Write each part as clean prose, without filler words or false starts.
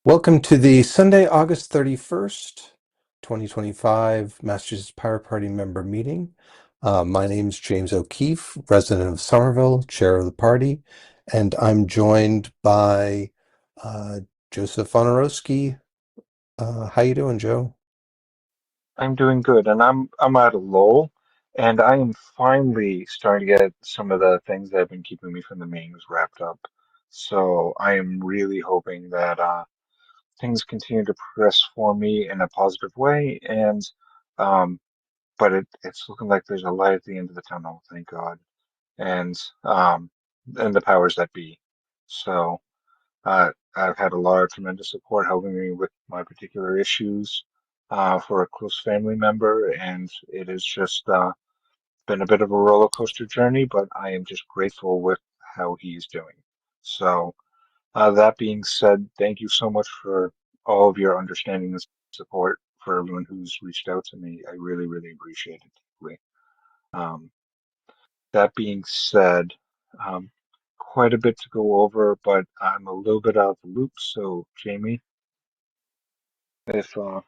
Welcome to the Sunday, August 31st, 2025 Massachusetts Pirate Party member meeting. My name is James O'Keefe, resident of Somerville, chair of the party, and I'm joined by uh, Joseph Honorowski. How you doing, Joe? I'm doing good, and I'm at a lull, and I am finally starting to get some of the things that have been keeping me from the meetings wrapped up. So I am really hoping that things continue to progress for me in a positive way, and um, but it's looking like there's a light at the end of the tunnel, thank God, and um, and the powers that be. So. I've had a lot of tremendous support helping me with my particular issues for a close family member, and it has just been a bit of a roller coaster journey, but I am just grateful with how he's doing. So, that being said, thank you so much for all of your understanding and support for everyone who's reached out to me. I really, really appreciate it deeply. Um, that being said, um, quite a bit to go over, but I'm a little bit out of the loop. So, Jamie, if you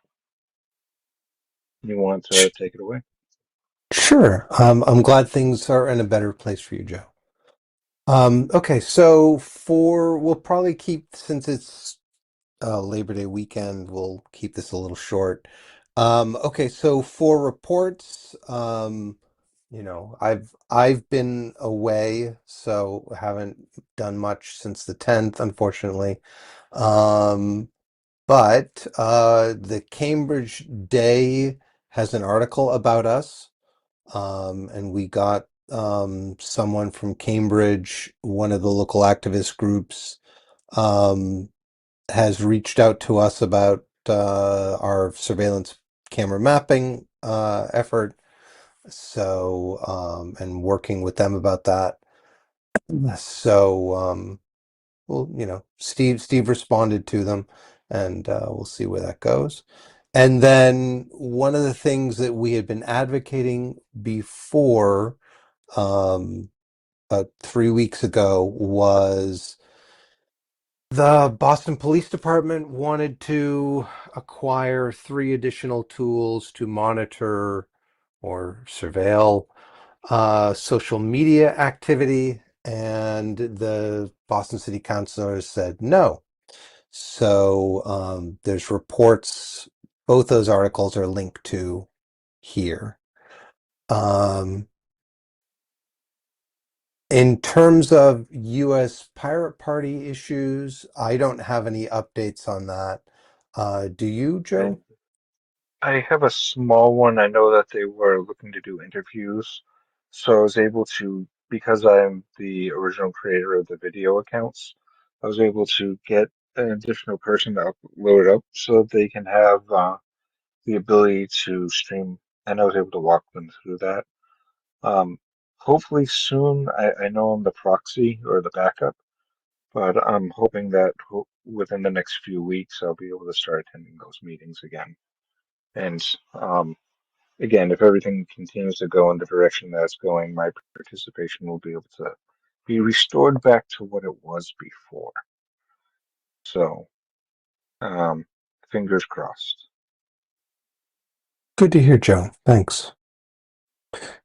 want to Sh- take it away. Sure. I'm glad things are in a better place for you, Joe. Okay, so we'll probably keep, since it's Labor Day weekend, we'll keep this a little short. Okay, so for reports, I've been away, so haven't done much since the 10th, unfortunately. Um, but the Cambridge Day has an article about us, and we got someone from Cambridge, one of the local activist groups. Um, has reached out to us about our surveillance camera mapping effort. So, and working with them about that. So, well, Steve responded to them, and we'll see where that goes. And then one of the things that we had been advocating before, um, about 3 weeks ago, was the Boston Police Department wanted to acquire 3 additional tools to monitor or surveil social media activity, and the Boston City Councilors said no. So there's reports, both those articles are linked to here. Um, In terms of U.S. Pirate Party issues, I don't have any updates on that. Do you, I, Joe? I have a small one. I know that they were looking to do interviews, so I was able to, because I'm the original creator of the video accounts, I was able to get an additional person to upload up so that they can have the ability to stream, and I was able to walk them through that. Um, Hopefully soon, I know I'm the proxy or the backup. But I'm hoping that within the next few weeks, I'll be able to start attending those meetings again. And again, if everything continues to go in the direction that it's going, my participation will be able to be restored back to what it was before. So, um, fingers crossed. Good to hear, Joe. Thanks.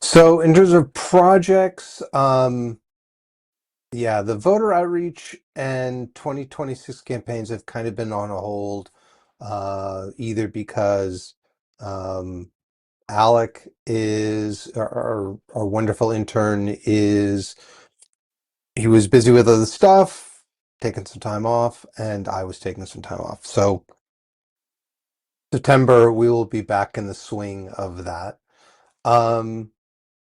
So, in terms of projects, yeah, the voter outreach and 2026 campaigns have kind of been on a hold, either because um, Alec is our wonderful intern is he was busy with other stuff, taking some time off, and I was taking some time off. So September we will be back in the swing of that. Um,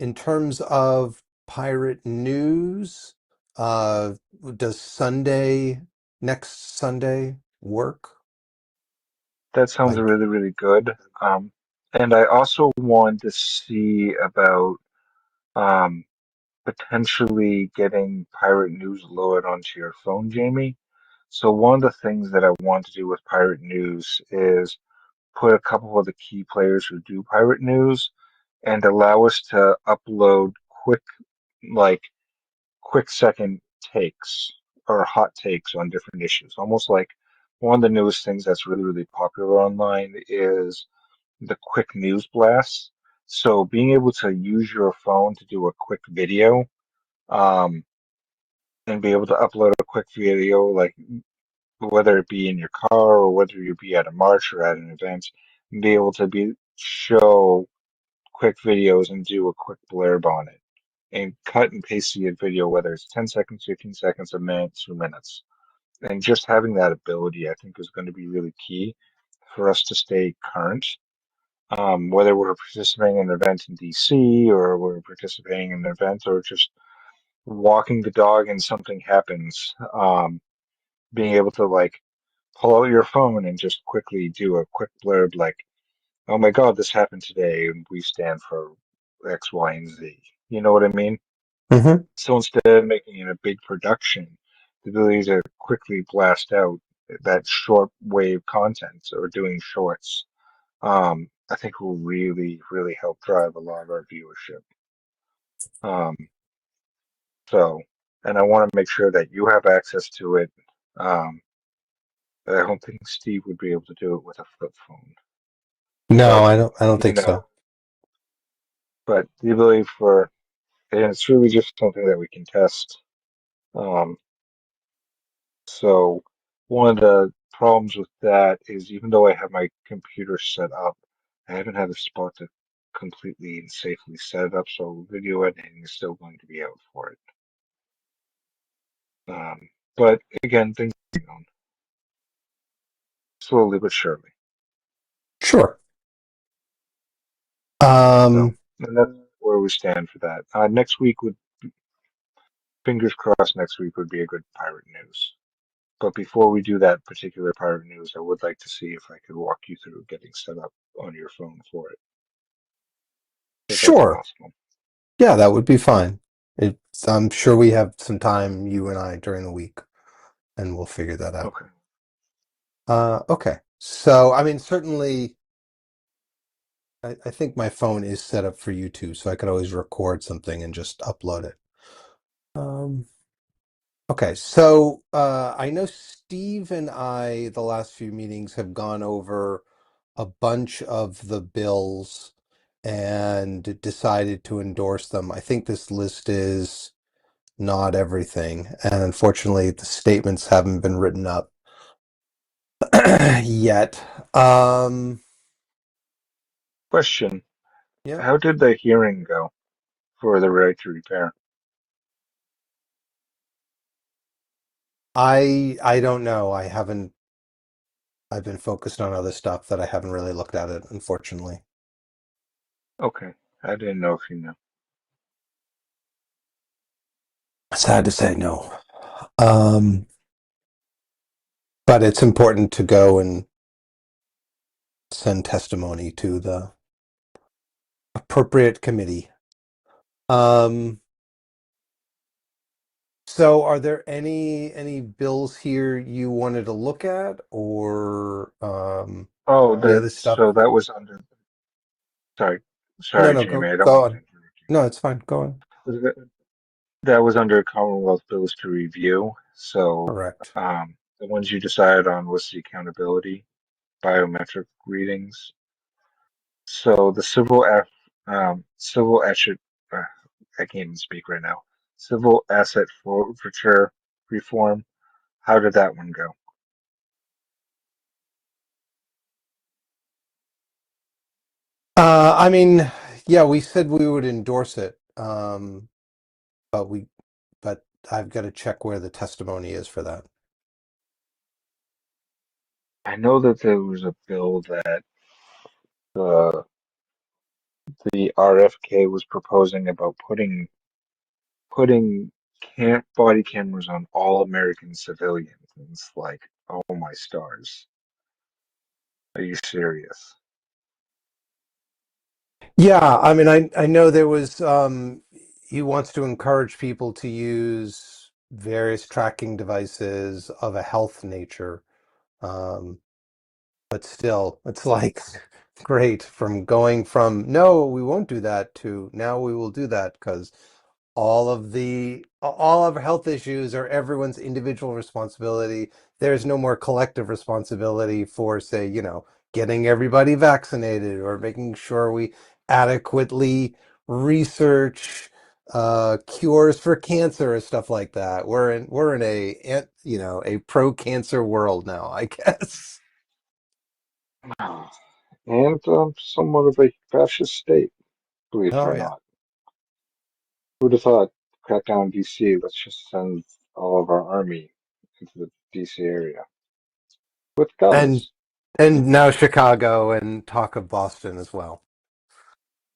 in terms of pirate news, uh, does next Sunday work? That sounds Like, really, really good. And I also wanted to see about um, potentially getting pirate news loaded onto your phone, Jamie. So one of the things that I want to do with pirate news is put a couple of the key players who do pirate news and allow us to upload quick, like quick second takes or hot takes on different issues, almost like one of the newest things that's really, really popular online is the quick news blasts. So being able to use your phone to do a quick video, um, and be able to upload a quick video, like whether it be in your car or whether you be at a march or at an event, and be able to be show quick videos and do a quick blurb on it and cut and paste the video, whether it's 10 seconds, 15 seconds, a minute, 2 minutes. And just having that ability, I think, is going to be really key for us to stay current. Whether we're participating in an event in DC or we're participating in an event or just walking the dog and something happens, being able to like pull out your phone and just quickly do a quick blurb like, oh my God, this happened today and we stand for X, Y, and Z. You know what I mean? Hmm. So instead of making it a big production, the ability to quickly blast out that short wave content or doing shorts, I think will really, really help drive a lot of our viewership. Um, so, and I want to make sure that you have access to it. Um, I don't think Steve would be able to do it with a flip phone, No, but I don't you think so. know, but the ability for, and it's really just something that we can test. Um, So one of the problems with that is even though I have my computer set up, I haven't had a spot to completely and safely set it up, so video editing is still going to be out for it. But again, things are going on slowly but surely. Sure. So, Um, and that's where we stand for that. Next week would, fingers crossed, next week would be a good pirate news. But before we do that particular pirate news, I would like to see if I could walk you through getting set up on your phone for it, if that's sure. possible. Yeah, that would be fine. I'm sure we have some time, you and I, during the week, and we'll figure that out. Okay. Okay. So, I mean, certainly, I think my phone is set up for YouTube, so I could always record something and just upload it. Um, okay. So, I know Steve and I, the last few meetings, have gone over a bunch of the bills and decided to endorse them. I think this list is not everything, and unfortunately, the statements haven't been written up yet. Question. Yeah, How did the hearing go for the right to repair? I don't know. I haven't. I've been focused on other stuff that I haven't really looked at it, unfortunately. Okay. I didn't know if you knew. Sad to say, no. Um, but it's important to go and send testimony to the appropriate committee. Um, so are there any bills here you wanted to look at, or Oh, the that other stuff? so that was under. Sorry, No, sorry, no, Jamie. go I don't go mean to on. interrupt No, it's fine. Go on. you. That was under Commonwealth bills to review. So, Correct. the ones you decided on was the accountability, biometric readings. So the civil asset, I can't even speak right now. Civil asset forfeiture reform. How did that one go? I mean, yeah, we said we would endorse it, but but I've got to check where the testimony is for that. I know that there was a bill that uh, the RFK was proposing about putting body cameras on all American civilians. And it's like, oh my stars, are you serious? Yeah, I mean, I know there was he wants to encourage people to use various tracking devices of a health nature. Um, but still, it's like great from going from no, we won't do that to now we will do that because all of health issues are everyone's individual responsibility. There's no more collective responsibility for, say, getting everybody vaccinated or making sure we adequately research cures for cancer or stuff like that. We're in a pro-cancer world now, I guess. And somewhat of a fascist state, believe it Oh or yeah. not. Who'd have thought, crack down on DC, let's just send all of our army into the DC area with And guns. and now Chicago and talk of Boston as well,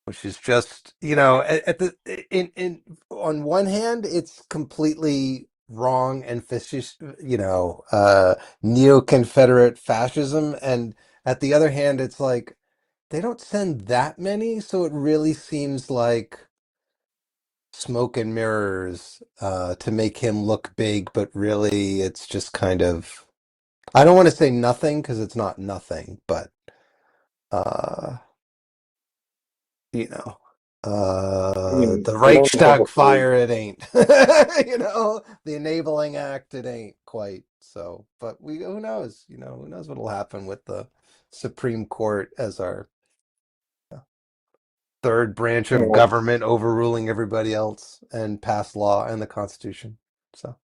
which is just, at the in on one hand it's completely wrong and fascist, neo-Confederate fascism, and at the other hand it's like they don't send that many, so it really seems like smoke and mirrors to make him look big, but really it's just kind of, I don't want to say nothing because it's not nothing, but uh you know I mean, the they don't have a Reichstag great. fire, it ain't. The Enabling Act, it ain't quite. So but who knows, who knows what'll happen with the Supreme Court as our third branch of Well, government overruling everybody else and pass law and the Constitution. So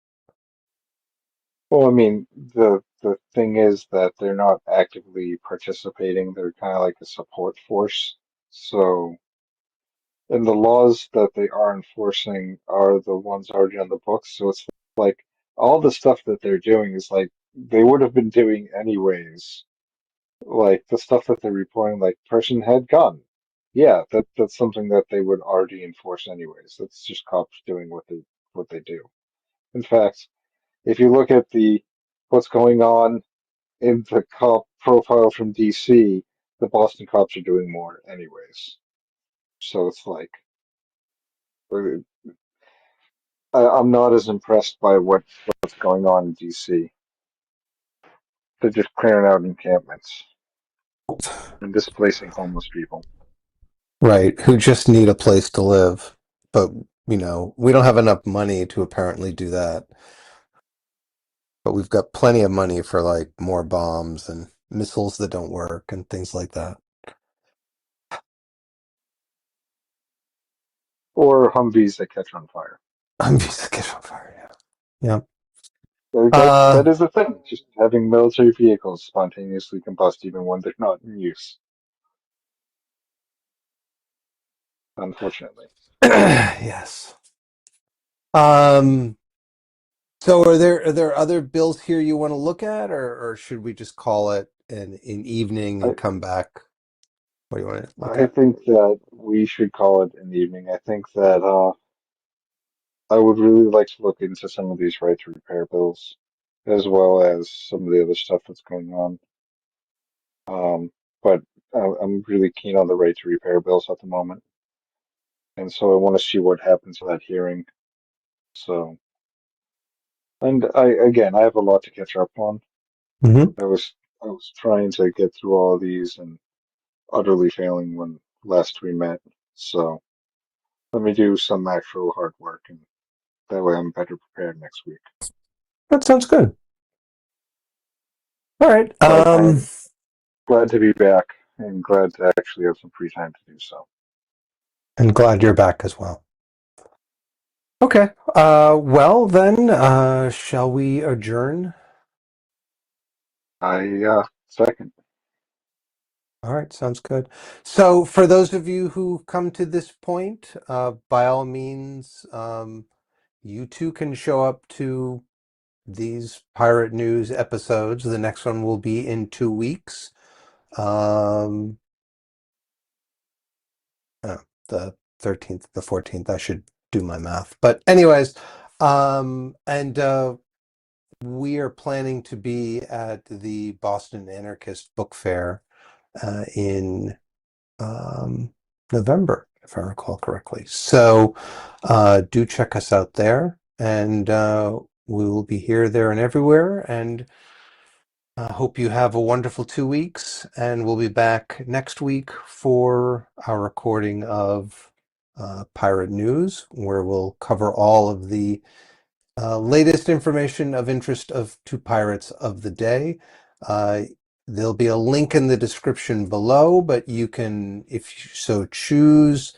I mean, the thing is that they're not actively participating. They're kind of like a support force. So, and the laws that they are enforcing are the ones already on the books. So it's like all the stuff that they're doing is like they would have been doing anyways. Like the stuff that they're reporting, like person had gun. Yeah, that's something that they would already enforce anyways. That's just cops doing what they do. In fact, if you look at the what's going on in the cop profile from DC, the Boston cops are doing more anyways. So it's like I'm not as impressed by what's going on in DC. They're just clearing out encampments and displacing homeless people. right, who just need a place to live, but we don't have enough money to apparently do that. But we've got plenty of money for like more bombs and missiles that don't work and things like that. Or Humvees that catch on fire. I'm just to get on fire. Yeah. That Uh, is the thing. Just having military vehicles spontaneously combust even when they're not in use, unfortunately. yes. Um, so are there other bills here you want to look at, or should we just call it an evening I and come back? What do you want to look I at? think that we should call it an evening. I think that I would really like to look into some of these right to repair bills, as well as some of the other stuff that's going on. But I'm really keen on the right to repair bills at the moment, and so I want to see what happens at that hearing. So, and I have a lot to catch up on. Hmm. I was trying to get through all of these and utterly failing when last we met. So let me do some actual hard work, and that way I'm better prepared next week. That sounds good. All right. But I'm glad to be back and glad to actually have some free time to do so. And glad you're back as well. Okay. Well then, shall we adjourn? Second, All right, sounds good. So, for those of you who come to this point, by all means, you too can show up to these Pirate News episodes. The next one will be in 2 weeks. Um, uh, the 13th, the 14th. I should do my math. But anyways, and we are planning to be at the Boston Anarchist Book Fair in November, if I recall correctly. So do check us out there, and we will be here, there, and everywhere. And I hope you have a wonderful 2 weeks, and we'll be back next week for our recording of Pirate News, where we'll cover all of the latest information of interest to pirates of the day. Uh, there'll be a link in the description below, but you can, if you so choose,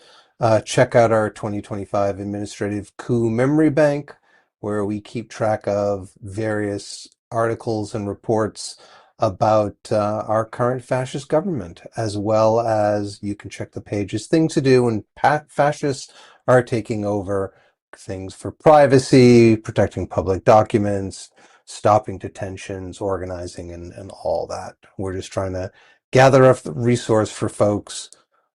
check out our 2025 Administrative Coup Memory Bank, where we keep track of various articles and reports about our current fascist government, as well as you can check the pages Things to Do when fascists are taking over, things for privacy, protecting public documents, stopping detentions, organizing, and all that. We're just trying to gather up the resource for folks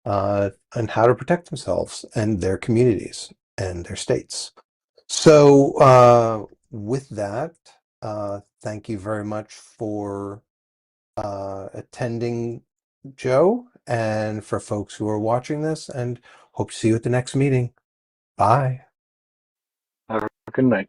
on how to protect themselves and their communities and their states. So with that, thank you very much for attending, Joe, and for folks who are watching this, and hope to see you at the next meeting. Bye. Have a good night.